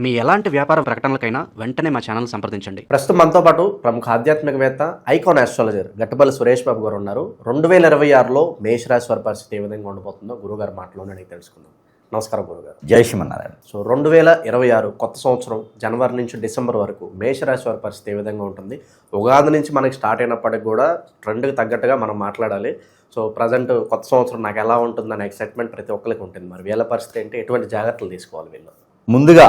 మీ ఎలాంటి వ్యాపార ప్రకటనలకైనా వెంటనే మా ఛానల్ సంప్రదించండి. ప్రస్తుతం మనతో పాటు ప్రముఖ ఆధ్యాత్మికవేత్త ఐకాన్ ఆస్ట్రాలజర్ గట్టపల్లి సురేష్ బాబు గారు ఉన్నారు. 2026లో మేషరాశి వారి పరిస్థితి ఏ విధంగా ఉండబోతుందో గురుగారు మాటలోనే అడిగి తెలుసుకుందాం. నమస్కారం గురుగారు. జై శ్రీమన్నారాయణ. సో 2026 కొత్త సంవత్సరం జనవరి నుంచి డిసెంబర్ వరకు మేషరాశి వారి పరిస్థితి ఏ విధంగా ఉంటుంది? ఉగాది నుంచి మనకి స్టార్ట్ అయినప్పటికి కూడా ట్రెండ్కి తగ్గట్టుగా మనం మాట్లాడాలి. సో ప్రజెంట్ కొత్త సంవత్సరం నాకు ఎలా ఉంటుందనే ఎక్సైట్మెంట్ ప్రతి ఒక్కరికి ఉంటుంది. మరి వీళ్ళ పరిస్థితి ఏంటి? ఎటువంటి జాగ్రత్తలు తీసుకోవాలి వీళ్ళు? ముందుగా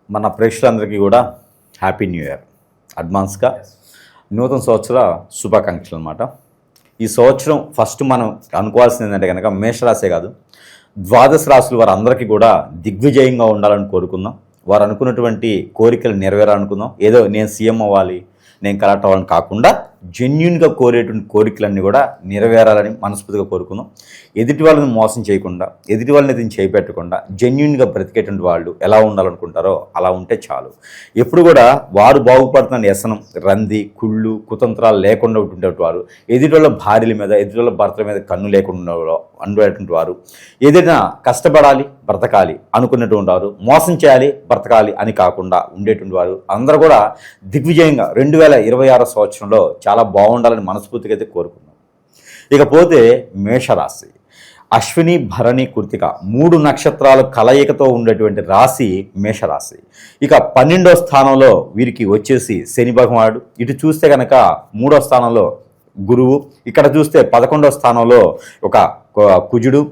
మన ప్రేక్షకులందరికీ కూడా హ్యాపీ న్యూ ఇయర్, అడ్వాన్స్గా నూతన సంవత్సర శుభాకాంక్షలు అన్నమాట. ఈ సంవత్సరం ఫస్ట్ మనం అనుకోవాల్సింది ఏంటంటే కనుక మేషరాశే కాదు, ద్వాదశ రాశులు వారు అందరికీ కూడా దిగ్విజయంగా ఉండాలని కోరుకుందాం. వారు అనుకున్నటువంటి కోరికలు నెరవేరాలనుకుందాం. ఏదో నేను సీఎం అవ్వాలి, నేను కలెక్టర్ అవ్వాలని కాకుండా జెన్యున్గా కోరేటువంటి కోరికలన్నీ కూడా నెరవేరాలని మనస్ఫూర్తిగా కోరుకుందాం. ఎదుటి వాళ్ళని మోసం చేయకుండా, ఎదుటి వాళ్ళని దీన్ని చేపెట్టకుండా జెన్యున్గా బ్రతికేటువంటి వాళ్ళు ఎలా ఉండాలనుకుంటారో అలా ఉంటే చాలు. ఎప్పుడు కూడా వారు బాగుపడుతున్న వ్యసనం, రంది, కుళ్ళు, కుతంత్రాలు లేకుండా ఉంటుండేటువంటి వారు, ఎదుటి వాళ్ళ భార్యల మీద, ఎదుటి వాళ్ళ భర్తల మీద కన్ను లేకుండా ఉండేటువంటి వారు, ఏదైనా కష్టపడాలి బ్రతకాలి అనుకున్నటువంటి వారు, మోసం చేయాలి బ్రతకాలి అని కాకుండా ఉండేటువంటి వారు అందరూ కూడా దిగ్విజయంగా 2026 సంవత్సరంలో చాలా బాగుండాలని మనస్ఫూర్తిగా అయితే కోరుకున్నాం. ఇకపోతే మేషరాశి, అశ్విని భరణి కృతిక 3 నక్షత్రాల కలయికతో ఉండేటువంటి రాశి మేషరాశి. ఇక 12వ స్థానంలో వీరికి వచ్చేసి శని భగవానుడు, ఇటు చూస్తే కనుక 3వ స్థానంలో గురువు, ఇక్కడ చూస్తే 11వ స్థానంలో ఒక కుజుడు,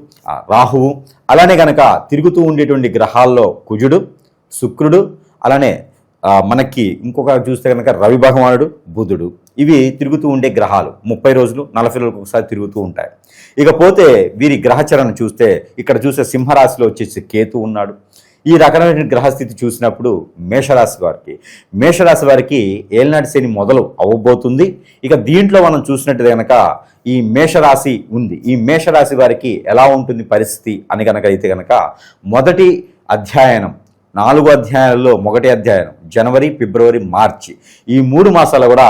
రాహువు, అలానే కనుక తిరుగుతూ ఉండేటువంటి గ్రహాల్లో కుజుడు, శుక్రుడు, అలానే మనకి ఇంకొక చూస్తే కనుక రవి భగవానుడు, బుధుడు, ఇవి తిరుగుతూ ఉండే గ్రహాలు 30 రోజులు 40 రోజులకు ఒకసారి తిరుగుతూ ఉంటాయి. ఇకపోతే వీరి గ్రహచరణ చూస్తే ఇక్కడ చూస్తే సింహరాశిలో వచ్చేసి కేతు ఉన్నాడు. ఈ రకమైన గ్రహస్థితి చూసినప్పుడు మేషరాశి వారికి ఏలినాటి శని మొదలు అవ్వబోతుంది. ఇక దీంట్లో మనం చూసినట్టు కనుక ఈ మేషరాశి ఉంది. ఈ మేషరాశి వారికి ఎలా ఉంటుంది పరిస్థితి అని కనుక అయితే కనుక మొదటి అధ్యయనం 4 అధ్యాయాల్లో మొదటి అధ్యాయం జనవరి, ఫిబ్రవరి, మార్చి, ఈ 3 మాసాలు కూడా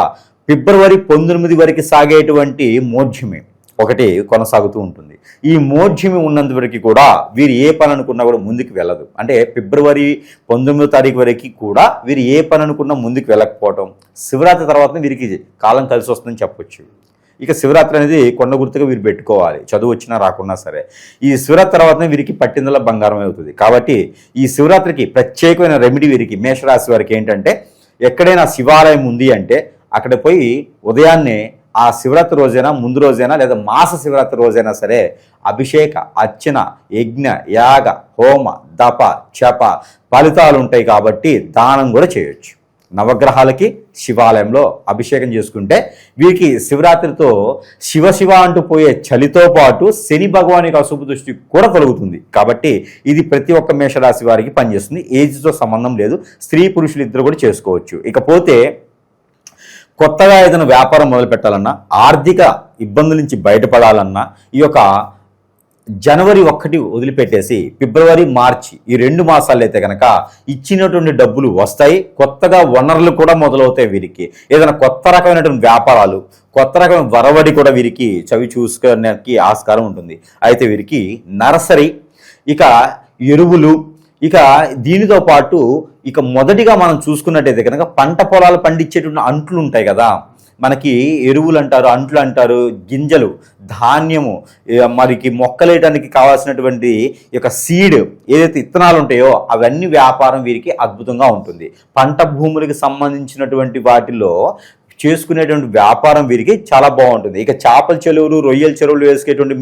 ఫిబ్రవరి 19 వరకు సాగేటువంటి మోఢ్యమి ఒకటి కొనసాగుతూ ఉంటుంది. ఈ మోఢ్యమి ఉన్నంత వరకు కూడా వీరు ఏ పని అనుకున్నా కూడా ముందుకు వెళ్ళదు. అంటే ఫిబ్రవరి 19వ తారీఖు వరకు కూడా వీరు ఏ పని అనుకున్నా ముందుకు వెళ్ళకపోవటం, శివరాత్రి తర్వాత వీరికి కాలం కలిసి వస్తుందని చెప్పొచ్చు. ఇక శివరాత్రి అనేది కొండ గుర్తుగా వీరు పెట్టుకోవాలి, చదువు వచ్చినా రాకున్నా సరే. ఈ శివరాత్రి తర్వాతనే వీరికి పట్టిందల బంగారం అవుతుంది. కాబట్టి ఈ శివరాత్రికి ప్రత్యేకమైన రెమెడీ వీరికి మేషరాశి వారికి ఏంటంటే, ఎక్కడైనా శివాలయం ఉంది అంటే అక్కడ పోయి ఉదయాన్నే ఆ శివరాత్రి రోజైనా, ముందు రోజైనా, లేదా మాస శివరాత్రి రోజైనా సరే అభిషేక, అర్చన, యజ్ఞ, యాగ, హోమ, దప, చప ఫలితాలు ఉంటాయి. కాబట్టి దానం కూడా చేయొచ్చు. నవగ్రహాలకి శివాలయంలో అభిషేకం చేసుకుంటే వీరికి శివరాత్రితో శివ అంటూ పోయే చలితో పాటు శని భగవానికి అశుభ దృష్టి కూడా కలుగుతుంది. కాబట్టి ఇది ప్రతి ఒక్క మేషరాశి వారికి పనిచేస్తుంది. ఏజ్తో సంబంధం లేదు, స్త్రీ పురుషులు ఇద్దరు కూడా చేసుకోవచ్చు. ఇకపోతే కొత్తగా ఏదైనా వ్యాపారం మొదలు పెట్టాలన్నా, ఆర్థిక ఇబ్బందుల నుంచి బయటపడాలన్నా ఈ యొక్క జనవరి 1 వదిలిపెట్టేసి ఫిబ్రవరి, మార్చి ఈ 2 మాసాలు అయితే కనుక ఇచ్చినటువంటి డబ్బులు వస్తాయి. కొత్తగా వనరులు కూడా మొదలవుతాయి. వీరికి ఏదైనా కొత్త రకమైనటువంటి వ్యాపారాలు, కొత్త రకమైన వరవడి కూడా వీరికి చవి చూసుకోవడానికి ఆస్కారం ఉంటుంది. అయితే వీరికి నర్సరీ, ఇక ఎరువులు, ఇక దీనితో పాటు ఇక మొదటిగా మనం చూసుకున్నట్టయితే కనుక పంట పొలాలు పండించేటువంటి అంట్లు ఉంటాయి కదా, మనకి ఎరువులు అంటారు, అంట్లు అంటారు, గింజలు, ధాన్యము, మరికి మొక్కలేయడానికి కావాల్సినటువంటి యొక్క సీడ్ ఏదైతే విత్తనాలు ఉంటాయో అవన్నీ వ్యాపారం వీరికి అద్భుతంగా ఉంటుంది. పంట భూములకు సంబంధించినటువంటి వాటిలో చేసుకునేటువంటి వ్యాపారం వీరికి చాలా బాగుంటుంది. ఇక చేపల చెరువులు, రొయ్యల చెరువులు వేసుకునేటువంటి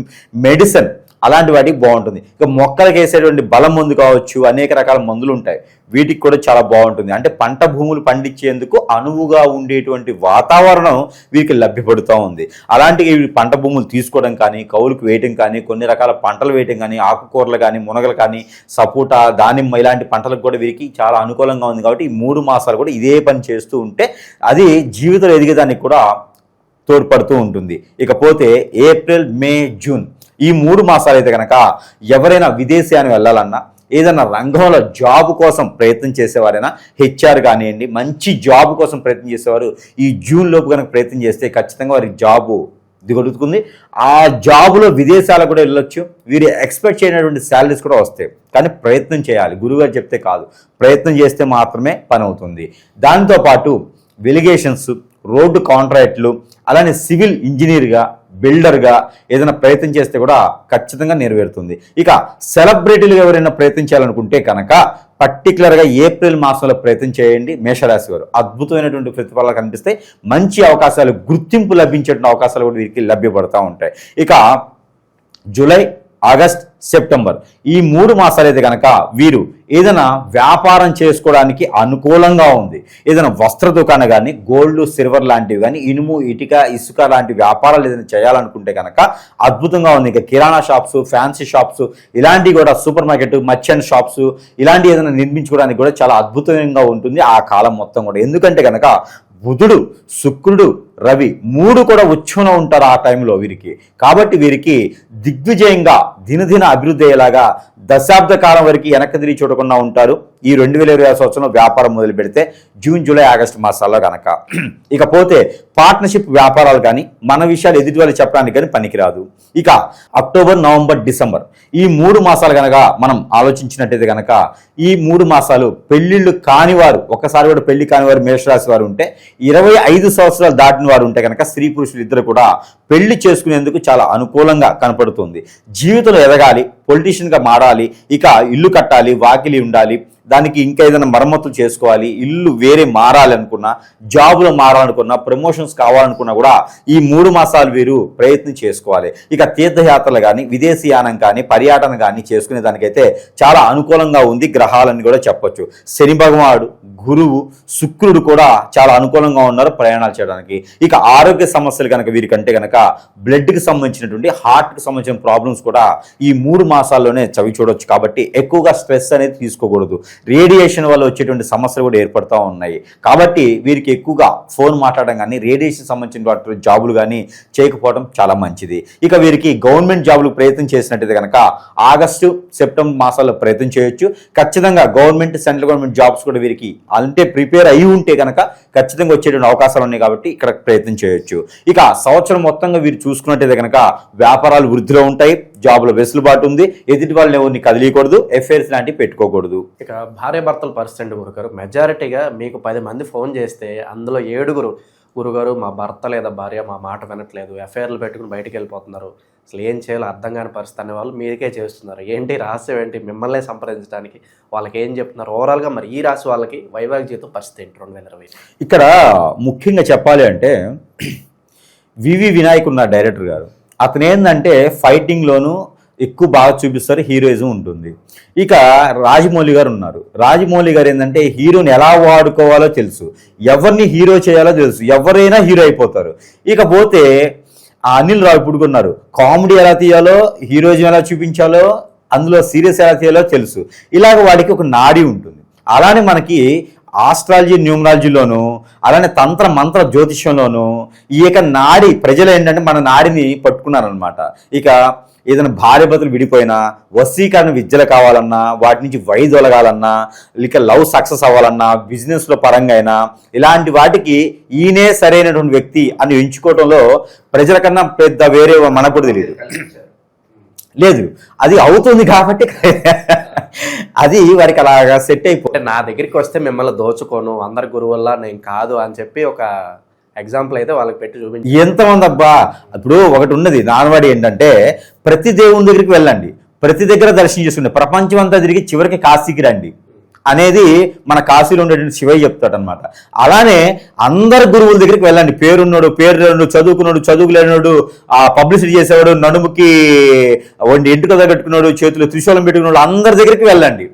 మెడిసిన్ అలాంటి వాటికి బాగుంటుంది. ఇక మొక్కలకు వేసేటువంటి బలం మందు కావచ్చు, అనేక రకాల మందులు ఉంటాయి, వీటికి కూడా చాలా బాగుంటుంది. అంటే పంట భూములు పండించేందుకు అనువుగా ఉండేటువంటి వాతావరణం వీరికి లభ్యపడుతూ ఉంది. అలాంటి పంట భూములు తీసుకోవడం కానీ, కౌలుకు వేయటం కానీ, కొన్ని రకాల పంటలు వేయటం కానీ, ఆకుకూరలు కానీ, మునగలు కానీ, సపోటా, దానిమ్మ ఇలాంటి పంటలకు కూడా వీరికి చాలా అనుకూలంగా ఉంది. కాబట్టి ఈ 3 మాసాలు కూడా ఇదే పని చేస్తూ ఉంటే అది జీవితంలో ఎదిగేదానికి కూడా తోడ్పడుతూ ఉంటుంది. ఇకపోతే ఏప్రిల్, మే, జూన్ ఈ 3 మాసాలు అయితే కనుక ఎవరైనా విదేశానికి వెళ్ళాలన్నా, ఏదైనా రంగంలో జాబ్ కోసం ప్రయత్నం చేసేవారైనా, హెచ్ఆర్ కానివ్వండి, మంచి జాబ్ కోసం ప్రయత్నం చేసేవారు ఈ జూన్ లోపు కనుక ప్రయత్నం చేస్తే ఖచ్చితంగా వారికి జాబు దిగొడుతుంది. ఆ జాబులో విదేశాలకు కూడా వెళ్ళొచ్చు. వీరు ఎక్స్పెక్ట్ చేయనటువంటి శాలరీస్ కూడా వస్తాయి. కానీ ప్రయత్నం చేయాలి. గురువుగారు చెప్తే కాదు, ప్రయత్నం చేస్తే మాత్రమే పని అవుతుంది. దాంతోపాటు వెలిగేషన్స్, రోడ్డు కాంట్రాక్ట్లు, అలానే సివిల్ ఇంజనీర్గా, బిల్డర్గా ఏదైనా ప్రయత్నం చేస్తే కూడా ఖచ్చితంగా నెరవేరుతుంది. ఇక సెలబ్రిటీలుగా ఎవరైనా ప్రయత్నం చేయాలనుకుంటే కనుక పర్టికులర్గా ఏప్రిల్ మాసంలో ప్రయత్నం చేయండి. మేషరాశి వారు అద్భుతమైనటువంటి ప్రతిఫలాలు కనిపిస్తాయి. మంచి అవకాశాలు, గుర్తింపు లభించేటువంటి అవకాశాలు కూడా వీరికి లభ్యపడుతూ ఉంటాయి. ఇక జూలై, ఆగస్ట్, సెప్టెంబర్ ఈ 3 మాసాలు అయితే కనుక వీరు ఏదైనా వ్యాపారం చేసుకోవడానికి అనుకూలంగా ఉంది. ఏదైనా వస్త్ర దుకాణం కానీ, గోల్డ్, సిల్వర్ లాంటివి కానీ, ఇనుము, ఇటుక, ఇసుక లాంటి వ్యాపారాలు ఏదైనా చేయాలనుకుంటే కనుక అద్భుతంగా ఉంది. ఇక కిరాణా షాప్స్, ఫ్యాన్సీ షాప్స్ ఇలాంటివి కూడా, సూపర్ మార్కెట్, మర్చెంట్ షాప్స్ ఇలాంటివి ఏదైనా నిర్మించుకోవడానికి కూడా చాలా అద్భుతంగా ఉంటుంది ఆ కాలం మొత్తం కూడా. ఎందుకంటే కనుక బుధుడు, శుక్రుడు, రవి 3 కూడా ఉచ్చంలో ఉంటారు ఆ టైంలో వీరికి. కాబట్టి వీరికి దిగ్విజయంగా దినదిన అభివృద్ధి అయ్యేలాగా దశాబ్ద కాలం వరకు వెనక్కి తిరిగి చూడకుండా ఉంటారు. ఈ 2020 సంవత్సరంలో వ్యాపారం మొదలు పెడితే జూన్, జూలై, ఆగస్టు మాసాల్లో కనుక. ఇకపోతే పార్ట్నర్షిప్ వ్యాపారాలు కానీ, మన విషయాలు ఎదుటి వాళ్ళు చెప్పడానికి కానీ పనికిరాదు. ఇక అక్టోబర్, నవంబర్, డిసెంబర్ ఈ 3 మాసాలు కనుక మనం ఆలోచించినట్టయితే కనుక ఈ 3 మాసాలు పెళ్లిళ్ళు కానివారు, ఒక్కసారి కూడా పెళ్లి కానివారు మేషరాశి వారు ఉంటే, 25 సంవత్సరాలు దాటిన వారు ఉంటే కనుక స్త్రీ పురుషులు ఇద్దరు కూడా పెళ్లి చేసుకునేందుకు చాలా అనుకూలంగా కనపడుతుంది. జీవితంలో ఎదగాలి, పొలిటీషియన్గా మారాలి, ఇక ఇల్లు కట్టాలి, వాకిలి ఉండాలి, దానికి ఇంకా ఏదైనా మరమ్మతులు చేసుకోవాలి, ఇల్లు వేరే మారాలనుకున్నా, జాబులో మారాలనుకున్నా, ప్రమోషన్స్ కావాలనుకున్నా కూడా ఈ 3 మాసాలు వీరు ప్రయత్నం చేసుకోవాలి. ఇక తీర్థయాత్రలు కానీ, విదేశీయానం కానీ, పర్యటన కానీ చేసుకునే దానికైతే చాలా అనుకూలంగా ఉంది గ్రహాలని కూడా చెప్పొచ్చు. శని భగవానుడు, గురువు, శుక్రుడు కూడా చాలా అనుకూలంగా ఉన్నారు ప్రయాణాలు చేయడానికి. ఇక ఆరోగ్య సమస్యలు కనుక వీరికంటే కనుక బ్లడ్కి సంబంధించినటువంటి, హార్ట్కి సంబంధించిన ప్రాబ్లమ్స్ కూడా ఈ 3 మాసాల్లోనే చవి చూడొచ్చు. కాబట్టి ఎక్కువగా స్ట్రెస్ అనేది తీసుకోకూడదు. రేడియేషన్ వల్ల వచ్చేటువంటి సమస్యలు కూడా ఏర్పడుతూ ఉన్నాయి. కాబట్టి వీరికి ఎక్కువగా ఫోన్ మాట్లాడడం కానీ, రేడియేషన్ సంబంధించిన జాబులు కానీ చేయకపోవడం చాలా మంచిది. ఇక వీరికి గవర్నమెంట్ జాబులు ప్రయత్నం చేసినట్టయితే కనుక ఆగస్టు, సెప్టెంబర్ మాసాల్లో ప్రయత్నం చేయొచ్చు. ఖచ్చితంగా గవర్నమెంట్, సెంట్రల్ గవర్నమెంట్ జాబ్స్ కూడా వీరికి అంటే ప్రిపేర్ అయి ఉంటే కనుక ఖచ్చితంగా వచ్చేటువంటి అవకాశాలు ఉన్నాయి. కాబట్టి ఇక్కడ ప్రయత్నం చేయొచ్చు. ఇక సంవత్సరం మొత్తంగా వీరు చూసుకున్నట్టయితే కనుక వ్యాపారాలు వృద్ధిలో ఉంటాయి, జాబులో వెసులుబాటు ఉంది, ఎదుటి వాళ్ళని ఎవరిని కదిలీయకూడదు, ఎఫైర్స్ లాంటివి పెట్టుకోకూడదు. ఇక భార్యాభర్తల పరిస్థితి గురుగారు, మెజారిటీగా మీకు 10 మంది ఫోన్ చేస్తే అందులో 7 గురుగారు మా భర్త లేదా భార్య మా మాట వినట్లేదు, ఎఫ్ఐఆర్లు పెట్టుకుని బయటికి వెళ్ళిపోతున్నారు, అసలు ఏం చేయాలో అర్థం కాని పరిస్థితి అనే వాళ్ళు మీరికే చేస్తున్నారు. ఏంటి రహస్యం ఏంటి? మిమ్మల్ని సంప్రదించడానికి వాళ్ళకి ఏం చెప్తున్నారు? ఓవరాల్గా మరి ఈ రాశి వాళ్ళకి వైవాహిక జీవితం పరిస్థితి ఏంటి 2020? ఇక్కడ ముఖ్యంగా చెప్పాలి అంటే వివి వినాయక్ ఉన్న డైరెక్టర్ గారు, అతను ఏంటంటే ఫైటింగ్లోనూ ఎక్కువ బాగా చూపిస్తారు, హీరోయిజం ఉంటుంది. ఇక రాజమౌళి గారు ఉన్నారు. రాజమౌళి గారు ఏంటంటే హీరోని ఎలా వాడుకోవాలో తెలుసు, ఎవరిని హీరో చేయాలో తెలుసు, ఎవరైనా హీరో అయిపోతారు. ఇకపోతే అనిల్ రావిపూడి ఉన్నారు. కామెడీ ఎలా తీయాలో, హీరోయిజం ఎలా చూపించాలో, అందులో సీరియస్ ఎలా తీయాలో తెలుసు. ఇలాగ వాడికి ఒక నాడి ఉంటుంది. అలానే మనకి ఆస్ట్రాలజీ, న్యూమరాలజీలోను, అలానే తంత్ర మంత్ర జ్యోతిష్యంలోను ఈ యొక్క నాడి, ప్రజలు ఏంటంటే మన నాడిని పట్టుకున్నారనమాట. ఇక ఏదైనా భార్యాభర్తలు విడిపోయినా, వశీకరణ విద్యలు కావాలన్నా, వాటి నుంచి వైదొలగాలన్నా, ఇక లవ్ సక్సెస్ అవ్వాలన్నా, బిజినెస్లో పరంగా అయినా, ఇలాంటి వాటికి ఈయనే సరైనటువంటి వ్యక్తి అని ఎంచుకోవడంలో ప్రజల కన్నా పెద్ద వేరే మనకు కూడా తెలియదు. లేదు, అది అవుతుంది కాబట్టి అది వారికి అలాగా సెట్ అయిపోయి నా దగ్గరికి వస్తే మిమ్మల్ని దోచుకోను, అందరి గురువు వల్ల నేను కాదు అని చెప్పి ఒక ఎగ్జాంపుల్ అయితే వాళ్ళకి పెట్టి చూపించి. ఎంతమంది అబ్బా, ఇప్పుడు ఒకటి ఉన్నది నానవాడి ఏంటంటే ప్రతి దేవుని దగ్గరికి వెళ్ళండి, ప్రతి దగ్గర దర్శనం చేసుకుంటే, ప్రపంచం అంతా తిరిగి చివరికి కాశీకి రండి అనేది మన కాశీలో ఉండేటువంటి శివయ్య చెప్తాడు అనమాట. అలానే అందరు గురువుల దగ్గరికి వెళ్ళండి, పేరున్నాడు, పేరు లేడు, చదువుకున్నాడు, చదువు లేనాడు, ఆ పబ్లిసిటీ చేసేవాడు, నడుముకి ఎంటుక కట్టుకున్నాడు, చేతులు త్రిశూలం పెట్టుకున్నాడు, అందరి దగ్గరికి వెళ్ళండి.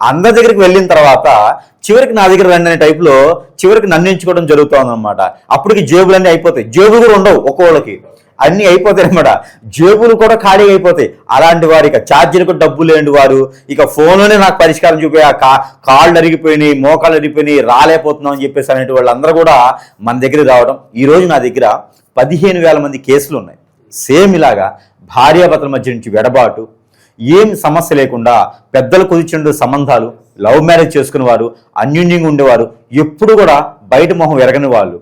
అందరి దగ్గరికి వెళ్ళిన తర్వాత చివరికి నా దగ్గర రండి అనే టైప్లో చివరికి నన్ను ఎంచుకోవడం జరుగుతుంది అనమాట. అప్పటికి జేబులన్నీ అయిపోతాయి, జేబులు కూడా ఉండవు, ఒక్కోళ్ళకి అన్నీ అయిపోతాయి అనమాట, జేబులు కూడా ఖాళీ అయిపోతాయి. అలాంటి వారు ఇక ఛార్జీలకు డబ్బులు లేని వారు ఇక ఫోన్లోనే నాకు పరిష్కారం చూపి, కాళ్ళు అరిగిపోయినాయి, మోకాళ్ళు అరిగిపోయినాయి, రాలేకపోతున్నాం అని చెప్పేసి అనేటి వాళ్ళందరూ కూడా మన దగ్గర రావడం. ఈరోజు నా దగ్గర 15,000 మంది కేసులు ఉన్నాయి. సేమ్ ఇలాగా భార్యాభర్తల మధ్య నుంచి వెడబాటు, ఏం సమస్య లేకుండా పెద్దలు కుదిర్చిన సంబంధాలు, లవ్ మ్యారేజ్ చేసుకునే వారు, అన్యోన్యంగా ఉండేవారు, ఎప్పుడు కూడా బయట మొహం ఎరగని వాళ్ళు,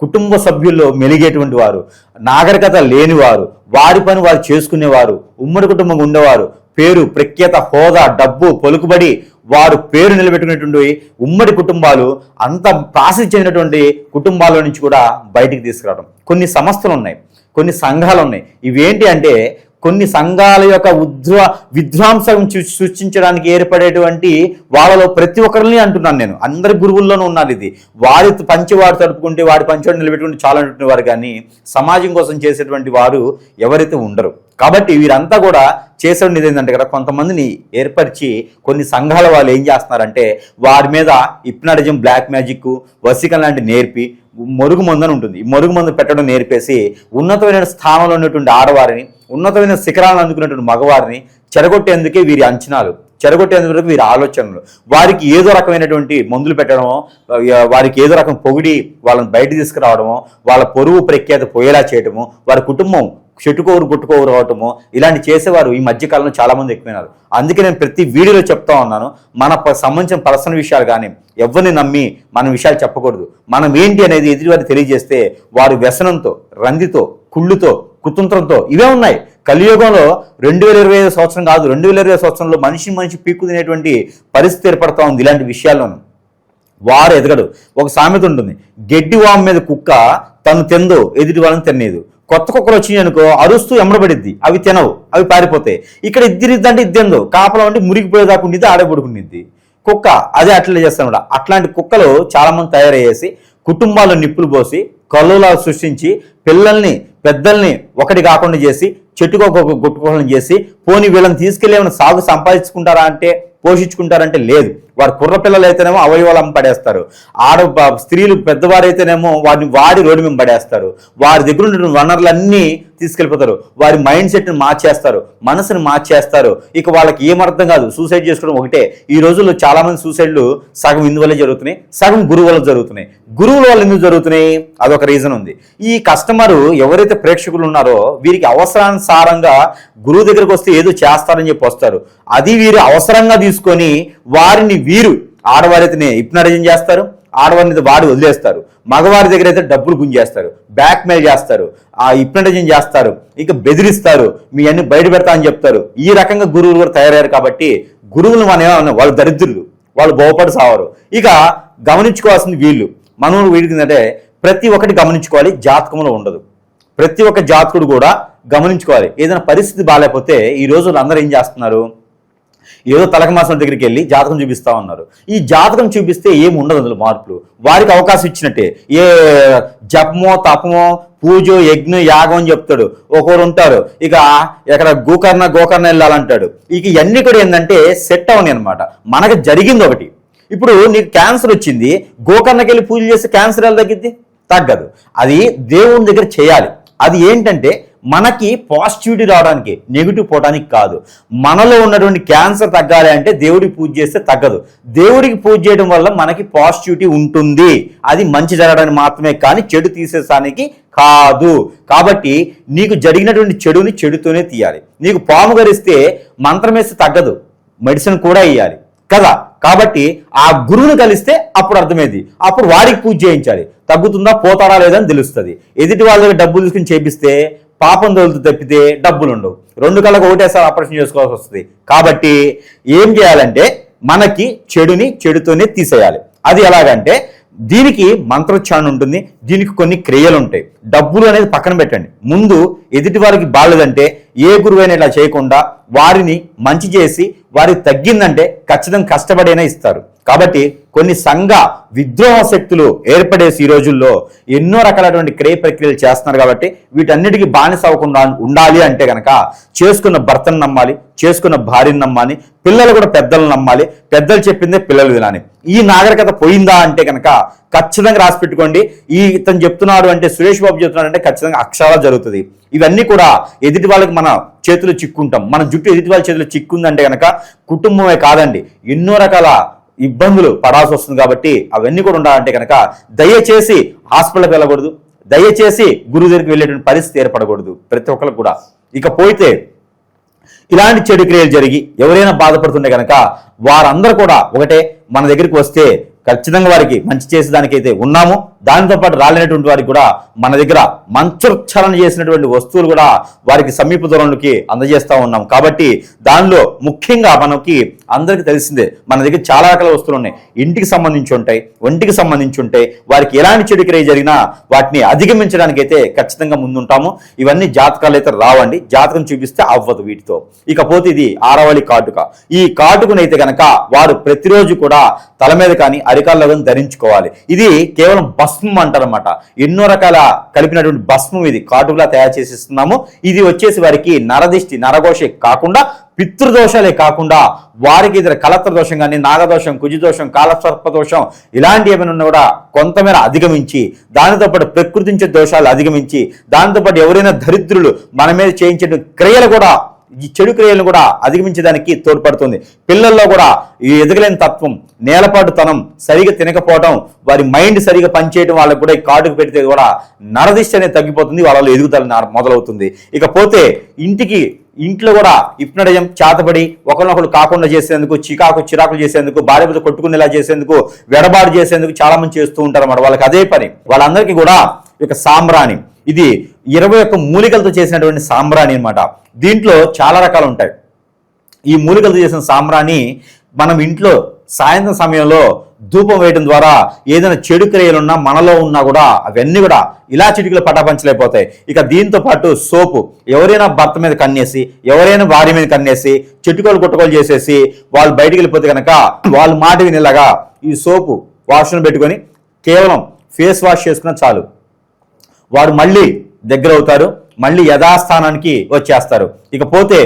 కుటుంబ సభ్యుల్లో మెలిగేటువంటి వారు, నాగరికత లేనివారు, వారి పని వారు చేసుకునేవారు, ఉమ్మడి కుటుంబంగా ఉండేవారు, పేరు ప్రఖ్యాత హోదా డబ్బు పలుకుబడి వారు పేరు నిలబెట్టుకునేటువంటి ఉమ్మడి కుటుంబాలు, అంత ప్రాసిద్ధి చెందినటువంటి కుటుంబాల నుంచి కూడా బయటికి తీసుకురావడం. కొన్ని సంస్థలు ఉన్నాయి, కొన్ని సంఘాలు ఉన్నాయి. ఇవేంటి అంటే కొన్ని సంఘాల యొక్క విధ్వంసం సృష్టించడానికి ఏర్పడేటువంటి వాళ్ళలో ప్రతి ఒక్కరిని అంటున్నాను నేను, అందరి గురువుల్లోనూ ఉన్నారు ఇది. వారి పంచివాడు తడుపుకుంటే వాడి పంచివాడు నిలబెట్టుకుంటే చాలా అంటున్న వారు, కానీ సమాజం కోసం చేసేటువంటి వారు ఎవరైతే ఉండరు. కాబట్టి వీరంతా కూడా చేసేది ఏంటంటే కదా, కొంతమందిని ఏర్పరిచి కొన్ని సంఘాల వాళ్ళు ఏం చేస్తున్నారంటే వారి మీద హిప్నాటిజం, బ్లాక్ మ్యాజిక్, వశీకరణ లాంటి నేర్పి మరుగు మందు అని ఉంటుంది, ఈ మరుగు మందు పెట్టడం నేర్పేసి ఉన్నతమైన స్థానంలో ఉన్నటువంటి ఆడవారిని, ఉన్నతమైన శిఖరాలను అందుకున్నటువంటి మగవారిని చెడగొట్టేందుకే వీరి అంచనాలు, చెడగొట్టేందుకు వీరి ఆలోచనలు. వారికి ఏదో రకమైనటువంటి మందులు పెట్టడమో, వారికి ఏదో రకం పొగిడి వాళ్ళని బయట తీసుకురావడమో, వాళ్ళ పొరుగు ప్రఖ్యాత పోయేలా చేయడమో, వారి కుటుంబం చెట్టుకోరు గుట్టుకోరు అవటము, ఇలాంటి చేసేవారు ఈ మధ్యకాలంలో చాలామంది ఎక్కువైనారు. అందుకే నేను ప్రతి వీడియోలో చెప్తా ఉన్నాను, మన సంబంధించిన పర్సనల్ విషయాలు కానీ ఎవరిని నమ్మి మన విషయాలు చెప్పకూడదు. మనం ఏంటి అనేది ఎదుటివారికి తెలియజేస్తే వారు వ్యసనంతో, రందితో, కుళ్ళుతో, కుతంత్రంతో ఇవే ఉన్నాయి. కలియుగంలో 2025 సంవత్సరం కాదు, 2020 సంవత్సరంలో మనిషి పీక్కు తినేటువంటి పరిస్థితి ఏర్పడతా ఉంది ఇలాంటి విషయాల్లోనూ. వారు ఎదగడు. ఒక సామెత ఉంటుంది, గడ్డి వాము మీద కుక్క తను తిందో ఎదుటి వాళ్ళని తినేదు. కొత్త కుక్కలు వచ్చినాయి అనుకో అరుస్తూ ఎమ్మడబడిద్ది, అవి తినవు, అవి పారిపోతాయి. ఇక్కడ ఇద్దరిద్దంటే ఇద్దెందో కాపలం అంటే మురిగిపోయేదాకా ఉండిద్ది, ఆడబడుకునిద్ది కుక్క. అదే అట్లా చేస్తాను. అట్లాంటి కుక్కలు చాలామంది తయారయ్యేసి కుటుంబాల్లో నిప్పులు పోసి కల్లులా సృష్టించి పిల్లల్ని పెద్దల్ని ఒకటి కాకుండా చేసి చెట్టుకొక గుట్టుకోవాలని చేసి పోనీ వీళ్ళని తీసుకెళ్ళి ఏమైనా సాగు సంపాదించుకుంటారా అంటే, పోషించుకుంటారంటే లేదు. వారు కుర్ర పిల్లలు అయితేనేమో అవయవాలు పడేస్తారు, స్త్రీలు పెద్దవారైతేనేమో వారిని వాడి రోడ్డు మీద పడేస్తారు, వారి దగ్గర ఉన్న వనరులన్నీ తీసుకెళ్ళిపోతారు, వారి మైండ్ సెట్ని మార్చేస్తారు, మనసుని మార్చేస్తారు. ఇక వాళ్ళకి ఏమర్థం కాదు, సూసైడ్ చేసుకోవడం ఒకటే. ఈ రోజుల్లో చాలా మంది సూసైడ్లు సగం ఇందువల్ల జరుగుతున్నాయి, సగం గురువు వల్ల జరుగుతున్నాయి. గురువుల వల్ల ఎందుకు జరుగుతున్నాయి, అదొక రీజన్ ఉంది. ఈ కస్టమరు ఎవరైతే ప్రేక్షకులు ఉన్నారో వీరికి అవసరానుసారంగా గురువు దగ్గరకు వస్తే ఏదో చేస్తారని చెప్పి వస్తారు. అది వీరు అవసరంగా తీసుకొని వారిని వీరు ఆడవారైతే హిప్నాటిజం చేస్తారు, ఆడవారిని వాడి వదిలేస్తారు, మగవారి దగ్గర అయితే డబ్బులు గుంజేస్తారు, బ్లాక్ మెయిల్ చేస్తారు, ఆ హిప్నాటిజం చేస్తారు, ఇక బెదిరిస్తారు, మీ అన్ని బయట పెడతా అని చెప్తారు. ఈ రకంగా గురువులు కూడా తయారయ్యారు. కాబట్టి గురువులు మన ఏమన్నా వాళ్ళు దరిద్రులు, వాళ్ళు బాగుపడి సావారు. ఇక గమనించుకోవాల్సింది వీళ్ళు, మనం వీడికి ఏంటంటే ప్రతి ఒక్కటి గమనించుకోవాలి, జాతకంలో ఉండదు. ప్రతి ఒక్క జాతకుడు కూడా గమనించుకోవాలి. ఏదైనా పరిస్థితి బాగాలేకపోతే ఈ రోజులు అందరూ ఏం చేస్తున్నారు, ఏదో తలకమాసం దగ్గరికి వెళ్ళి జాతకం చూపిస్తా ఉన్నారు. ఈ జాతకం చూపిస్తే ఏమి ఉండదు, అందులో మార్పులు. వారికి అవకాశం ఇచ్చినట్టే, ఏ జపమో తపమో పూజో యజ్ఞ యాగం అని చెప్తాడు. ఒకరు ఉంటారు ఇక ఎక్కడ గోకర్ణ వెళ్ళాలంటాడు. ఇక ఇవన్నీ కూడా ఏంటంటే సెట్ అవని అనమాట. మనకు జరిగింది ఒకటి. ఇప్పుడు నీకు క్యాన్సర్ వచ్చింది, గోకర్ణకి వెళ్ళి పూజ చేస్తే క్యాన్సర్ ఎలా తగ్గిద్ది? తగ్గదు. అది దేవుని దగ్గర చేయాలి. అది ఏంటంటే మనకి పాజిటివిటీ రావడానికి, నెగిటివ్ పోవడానికి కాదు. మనలో ఉన్నటువంటి క్యాన్సర్ తగ్గాలి అంటే దేవుడికి పూజ చేస్తే తగ్గదు. దేవుడికి పూజ చేయడం వల్ల మనకి పాజిటివిటీ ఉంటుంది. అది మంచి జరగడానికి మాత్రమే, కానీ చెడు తీసేసానికి కాదు. కాబట్టి నీకు జరిగినటువంటి చెడుని చెడుతోనే తీయాలి. నీకు పాము గరిస్తే మంత్రం వేస్తే తగ్గదు, మెడిసిన్ కూడా ఇవ్వాలి కదా. కాబట్టి ఆ గురువుని కలిస్తే అప్పుడు అర్థమైంది, అప్పుడు వాడికి పూజ చేయించాలి. తగ్గుతుందా పోతాడా లేదని తెలుస్తుంది. ఎదుటి వాళ్ళ దగ్గర డబ్బులు తీసుకుని చేపిస్తే పాపం తోలుతూ తప్పితే డబ్బులు ఉండవు. రెండు కళ్ళకు ఒకటేసారి ఆపరేషన్ చేసుకోవాల్సి వస్తుంది. కాబట్టి ఏం చేయాలంటే మనకి చెడుని చెడుతోనే తీసేయాలి. అది ఎలాగంటే దీనికి మంత్రోచ్చారణ ఉంటుంది, దీనికి కొన్ని క్రియలు ఉంటాయి. డబ్బులు అనేది పక్కన పెట్టండి. ముందు ఎదుటి వారికి బాలేదంటే ఏ గురువైనా ఇలా చేయకుండా వారిని మంచి చేసి వారికి తగ్గిందంటే ఖచ్చితంగా కష్టపడైనా ఇస్తారు. కాబట్టి కొన్ని సంఘ విద్రోహ శక్తులు ఏర్పడేసి ఈ రోజుల్లో ఎన్నో రకాలైనటువంటి క్రియ ప్రక్రియలు చేస్తున్నారు. కాబట్టి వీటన్నిటికీ బానిస అవ్వకుండా ఉండాలి అంటే కనుక చేసుకున్న భర్తను నమ్మాలి, చేసుకున్న భార్యను నమ్మాలి, పిల్లలు కూడా పెద్దలను నమ్మాలి, పెద్దలు చెప్పిందే పిల్లలు వినాలి. ఈ నాగరికత పోయిందా అంటే కనుక ఖచ్చితంగా రాసి పెట్టుకోండి. ఇతను చెప్తున్నాడు అంటే, సురేష్ బాబు చెప్తున్నాడు అంటే ఖచ్చితంగా అక్షరాలు జరుగుతుంది. ఇవన్నీ కూడా ఎదుటి వాళ్ళకి మన చేతులు చిక్కుంటాం. మన జుట్టు ఎదుటి వాళ్ళ చేతులు చిక్కుందంటే కనుక కుటుంబమే కాదండి, ఎన్నో రకాల ఇబ్బందులు పడాల్సి వస్తుంది. కాబట్టి అవన్నీ కూడా ఉండాలంటే కనుక దయచేసి హాస్పిటల్కి వెళ్ళకూడదు, దయచేసి గురువు దగ్గరికి వెళ్ళేటువంటి పరిస్థితి ఏర్పడకూడదు ప్రతి ఒక్కరికి కూడా. ఇక పోయితే ఇలాంటి చెడు క్రియలు జరిగి ఎవరైనా బాధపడుతుంటే కనుక వారందరూ కూడా ఒకటే మన దగ్గరికి వస్తే ఖచ్చితంగా వారికి మంచి చేసేదానికైతే ఉన్నాము. దానితో పాటు రాలేనటువంటి వారికి కూడా మన దగ్గర మంచోచ్చారణ చేసినటువంటి వస్తువులు కూడా వారికి సమీప దూరంలోకి అందజేస్తూ ఉన్నాం. కాబట్టి దానిలో ముఖ్యంగా మనకి అందరికీ తెలిసిందే, మన దగ్గర చాలా రకాల వస్తువులు ఉన్నాయి. ఇంటికి సంబంధించి ఉంటాయి, ఒంటికి సంబంధించి ఉంటాయి. వారికి ఎలాంటి చెడు క్రియ జరిగినా వాటిని అధిగమించడానికి అయితే ఖచ్చితంగా ముందుంటాము. ఇవన్నీ జాతకాలు అయితే రావండి, జాతకం చూపిస్తే అవ్వదు వీటితో. ఇకపోతే ఇది ఆరవళి కాటుక. ఈ కాటుకనైతే గనక వారు ప్రతిరోజు కూడా తల మీద కానీ అరికాల్లో కానీ ధరించుకోవాలి. ఇది కేవలం భస్మం అంటారన్నమాట. ఎన్నో రకాల కలిపినటువంటి భస్మం ఇది కాటుకలా తయారు చేసి ఇస్తున్నాము. ఇది వచ్చేసి వారికి నరదిష్టి, నరఘోషే కాకుండా పితృదోషాలే కాకుండా వారికి ఇతర కలత్ర దోషం కానీ, నాగదోషం, కుజిదోషం, కాలసర్ప దోషం ఇలాంటి ఏమైనా ఉన్నా కూడా కొంతమేర అధిగమించి, దానితో పాటు ప్రకృతించే దోషాలు అధిగమించి, దాంతోపాటు ఎవరైనా దరిద్రులు మన మీద చేయించే క్రియలు కూడా, ఈ చెడు క్రియలను కూడా అధిగమించడానికి తోడ్పడుతుంది. పిల్లల్లో కూడా ఈ ఎదగలేని తత్వం, నేలపాటుతనం, సరిగా తినకపోవడం, వారి మైండ్ సరిగా పనిచేయడం వాళ్ళకు కూడా ఈ కాటుకు పెడితే కూడా నరదిష్టి అనేది తగ్గిపోతుంది, వాళ్ళలో ఎదుగుదల మొదలవుతుంది. ఇకపోతే ఇంట్లో కూడా హిప్నటిజం చేతబడి ఒకరినొకరు కాకుండా చేసేందుకు, చిరాకులు చేసేందుకు, భార్య మీద కొట్టుకునేలా చేసేందుకు, వెడబాటు చేసేందుకు చాలా మంది చేస్తూ ఉంటారు అన్నమాట. వాళ్ళకి అదే పని. వాళ్ళందరికీ కూడా ఇక సాంబ్రాణి, ఇది 21 మూలికలతో చేసినటువంటి సాంబ్రాణి అన్నమాట. దీంట్లో చాలా రకాలు ఉంటాయి. ఈ మూలికలతో చేసిన సాంబ్రాణి మనం ఇంట్లో సాయంత్రం సమయంలో ధూపం వేయడం ద్వారా ఏదైనా చెడు క్రియలున్నా మనలో ఉన్నా కూడా అవన్నీ కూడా ఇలా చిటికలు పటాపంచలేకపోతాయి. ఇక దీంతో పాటు సోపు, ఎవరైనా భర్త మీద కన్నేసి, ఎవరైనా భార్య మీద కన్నేసి, చెట్టుకోలు గుట్టకోలు చేసేసి వాళ్ళు బయటికి వెళ్ళిపోతే కనుక వాళ్ళు మాట వినేలాగా ఈ సోపు వాష్ను పెట్టుకొని కేవలం ఫేస్ వాష్ చేసుకున్నా చాలు, వాడు మళ్ళీ దగ్గర అవుతారు, మళ్ళీ యథాస్థానానికి వచ్చేస్తారు. ఇకపోతే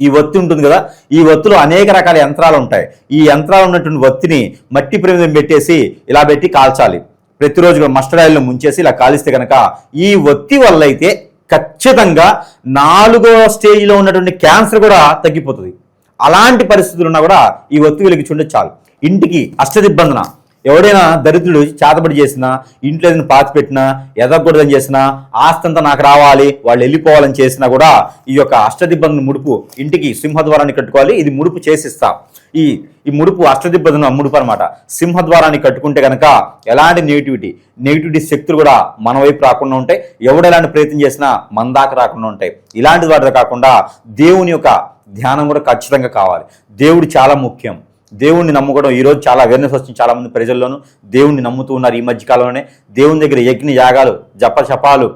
ఈ ఒత్తి ఉంటుంది కదా, ఈ ఒత్తిలో అనేక రకాల యంత్రాలు ఉంటాయి. ఈ యంత్రాలు ఉన్నటువంటి ఒత్తిని మట్టి ప్రమిదం పెట్టేసి ఇలా పెట్టి కాల్చాలి. ప్రతిరోజు మస్టర్డ్ ఆయిల్లో ముంచేసి ఇలా కాలిస్తే కనుక ఈ ఒత్తి వల్ల అయితే ఖచ్చితంగా 4వ స్టేజ్లో ఉన్నటువంటి క్యాన్సర్ కూడా తగ్గిపోతుంది. అలాంటి పరిస్థితులు ఉన్నా కూడా ఈ ఒత్తి వెలిగించుంటే చాలు. ఇంటికి అష్టదిబ్బందన, ఎవడైనా దరిద్రుడు చేతబడి చేసినా, ఇంట్లో ఏదైనా పాతి పెట్టినా, ఎదగకూడదని చేసినా, ఆస్తి అంతా నాకు రావాలి, వాళ్ళు వెళ్ళిపోవాలని చేసినా కూడా ఈ యొక్క అష్టదిబ్బందన ముడుపు ఇంటికి సింహద్వారాన్ని కట్టుకోవాలి. ఇది ముడుపు చేసిస్తా. ఈ ముడుపు అష్టదిబ్బందన ముడుపు అనమాట. సింహద్వారాన్ని కట్టుకుంటే కనుక ఎలాంటి నెగిటివిటీ శక్తులు కూడా మన వైపు రాకుండా ఉంటాయి. ఎవడు ఎలాంటి ప్రయత్నం చేసినా మన దాకా రాకుండా ఉంటాయి. ఇలాంటి వాటితో కాకుండా దేవుని యొక్క ధ్యానం కూడా ఖచ్చితంగా కావాలి. దేవుడు చాలా ముఖ్యం. దేవుణ్ణి నమ్ముకోవడం ఈరోజు చాలా అవేర్నెస్ వచ్చింది. చాలా మంది ప్రజల్లోనూ దేవుణ్ణి నమ్ముతూ ఉన్నారు. ఈ మధ్యకాలంలోనే దేవుని దగ్గర యజ్ఞ యాగాలు, జపాలు,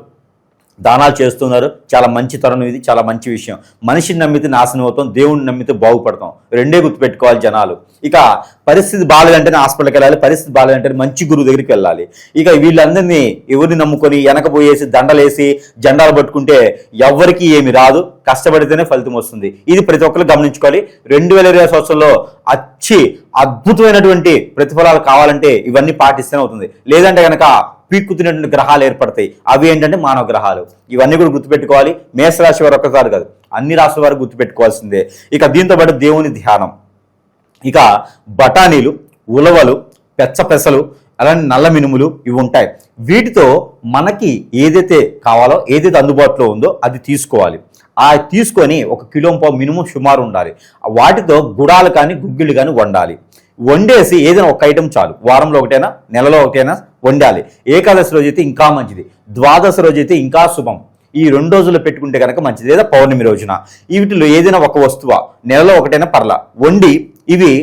దానాలు చేస్తున్నారు. చాలా మంచి తరుణం ఇది, చాలా మంచి విషయం. మనిషిని నమ్మితే నాశనం అవుతాం, దేవుణ్ణి నమ్మితే బాగుపడతాం. రెండే గుర్తుపెట్టుకోవాలి జనాలు. ఇక పరిస్థితి బాగాలేదంటేనే హాస్పిటల్కి వెళ్ళాలి, పరిస్థితి బాగాలేదంటే మంచి గురువు దగ్గరికి వెళ్ళాలి. ఇక వీళ్ళందరినీ ఎవరిని నమ్ముకొని వెనకపోయేసి దండలేసి జెండాలు పట్టుకుంటే ఎవ్వరికీ ఏమి రాదు. కష్టపడితేనే ఫలితం వస్తుంది. ఇది ప్రతి ఒక్కరు గమనించుకోవాలి. 2020 సంవత్సరంలో అద్భుతమైనటువంటి ప్రతిఫలాలు కావాలంటే ఇవన్నీ పాటిస్తేనే అవుతుంది. లేదంటే కనుక పీక్కుతున్నటువంటి గ్రహాలు ఏర్పడతాయి. అవి ఏంటంటే మానవ గ్రహాలు. ఇవన్నీ కూడా గుర్తుపెట్టుకోవాలి. మేషరాశి వారు ఒక్కసారి కాదు, అన్ని రాశుల వారు గుర్తుపెట్టుకోవాల్సిందే. ఇక దీంతో పాటు దేవుని ధ్యానం, ఇక బఠానీలు, ఉలవలు, పెసలు, అలానే నల్ల మినుములు ఇవి ఉంటాయి. వీటితో మనకి ఏదైతే కావాలో, ఏదైతే అందుబాటులో ఉందో అది తీసుకోవాలి. తీసుకొని 1.5 కిలో మినిమం సుమారు ఉండాలి. వాటితో గుడాలు కానీ గుగ్గిళ్ళు కానీ వండాలి. వండేసి ఏదైనా ఒక ఐటెం చాలు. వారంలో ఒకటైనా, నెలలో ఒకటైనా వండాలి. ఏకాదశి రోజు అయితే ఇంకా మంచిది, ద్వాదశి రోజు అయితే ఇంకా శుభం. ఈ 2 రోజుల్లో పెట్టుకుంటే కనుక మంచిది. లేదా పౌర్ణమి రోజున వీటిలో ఏదైనా ఒక వస్తువ నెలలో ఒకటైనా పర్లా వండి ఇవి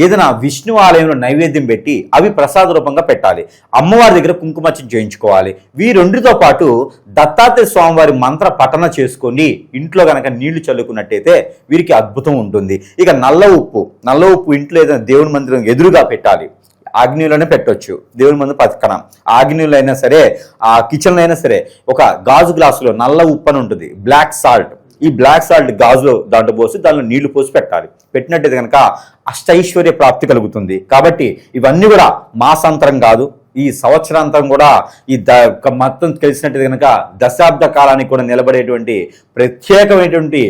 ఏదైనా విష్ణు ఆలయంలో నైవేద్యం పెట్టి అవి ప్రసాద రూపంగా పెట్టాలి. అమ్మవారి దగ్గర కుంకుమర్చన చేయించుకోవాలి. వీరెండితో పాటు దత్తాత్రేయ స్వామివారి మంత్ర పఠన చేసుకొని ఇంట్లో కనుక నీళ్లు చల్లుకున్నట్టయితే వీరికి అద్భుతం ఉంటుంది. ఇక నల్ల ఉప్పు ఇంట్లో ఏదైనా దేవుని మందిరం ఎదురుగా పెట్టాలి. ఆగ్నేయులోనే పెట్టవచ్చు, దేవుని మందు పక్కన. ఆగ్నేయులు అయినా సరే, ఆ కిచెన్లో అయినా సరే ఒక గాజు గ్లాసులో నల్ల ఉప్పు అని ఉంటుంది, బ్లాక్ సాల్ట్. ఈ బ్లాక్ సాల్ట్ గాజులో దాంట్లో పోసి దానిలో నీళ్లు పోసి పెట్టాలి. పెట్టినట్టయితే కనుక అష్టైశ్వర్య ప్రాప్తి కలుగుతుంది. కాబట్టి ఇవన్నీ కూడా మాసాంతరం కాదు, ఈ సంవత్సరాంతరం కూడా ఈ మొత్తం తెలిసినట్టయితే కనుక దశాబ్ద కాలానికి కూడా నిలబడేటువంటి ప్రత్యేకమైనటువంటి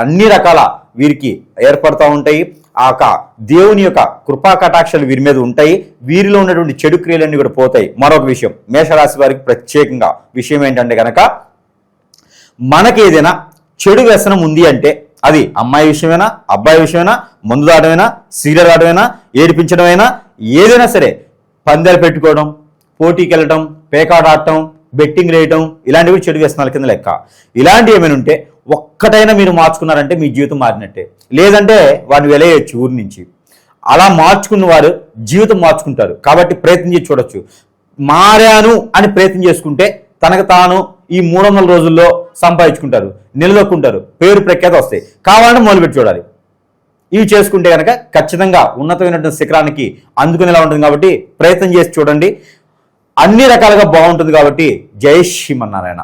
అన్ని రకాల వీరికి ఏర్పడుతూ ఉంటాయి. ఆ దేవుని యొక్క కృపా కటాక్షాలు వీరి మీద ఉంటాయి. వీరిలో ఉన్నటువంటి చెడు క్రియలన్నీ కూడా పోతాయి. మరొక విషయం, మేషరాశి వారికి ప్రత్యేకంగా విషయం ఏంటంటే కనుక మనకి ఏదైనా చెడు వ్యసనం ఉంది అంటే అది అమ్మాయి విషయమైనా, అబ్బాయి విషయమైనా, మందు దాటమైనా, సీరియల్ ఆడమైనా, ఏడిపించడమైనా, ఏదైనా సరే పందాలు పెట్టుకోవడం, పోటీకి వెళ్ళటం, పేకాట ఆడటం, బెట్టింగ్ వేయటం, ఇలాంటివి చెడు వ్యసనాల కింద లెక్క. ఇలాంటివి ఏమైనా ఉంటే ఒక్కటైనా మీరు మార్చుకున్నారంటే మీ జీవితం మారినట్టే. లేదంటే వాడిని వెలయచ్చు ఊరి నుంచి. అలా మార్చుకున్న వారు జీవితం మార్చుకుంటారు. కాబట్టి ప్రయత్నం చేసి చూడొచ్చు. మారాను అని ప్రయత్నం చేసుకుంటే తనకు తాను ఈ 300 రోజుల్లో సంపాదించుకుంటారు, నిలదొక్కుంటారు, పేరు ప్రఖ్యాత వస్తాయి. కావాలని మొదలుపెట్టి చూడాలి. ఇవి చేసుకుంటే కనుక ఖచ్చితంగా ఉన్నతమైనటువంటి శిఖరానికి అందుకునేలా ఉంటుంది. కాబట్టి ప్రయత్నం చేసి చూడండి. అన్ని రకాలుగా బాగుంటుంది. కాబట్టి జై శ్రీమన్నారాయణ.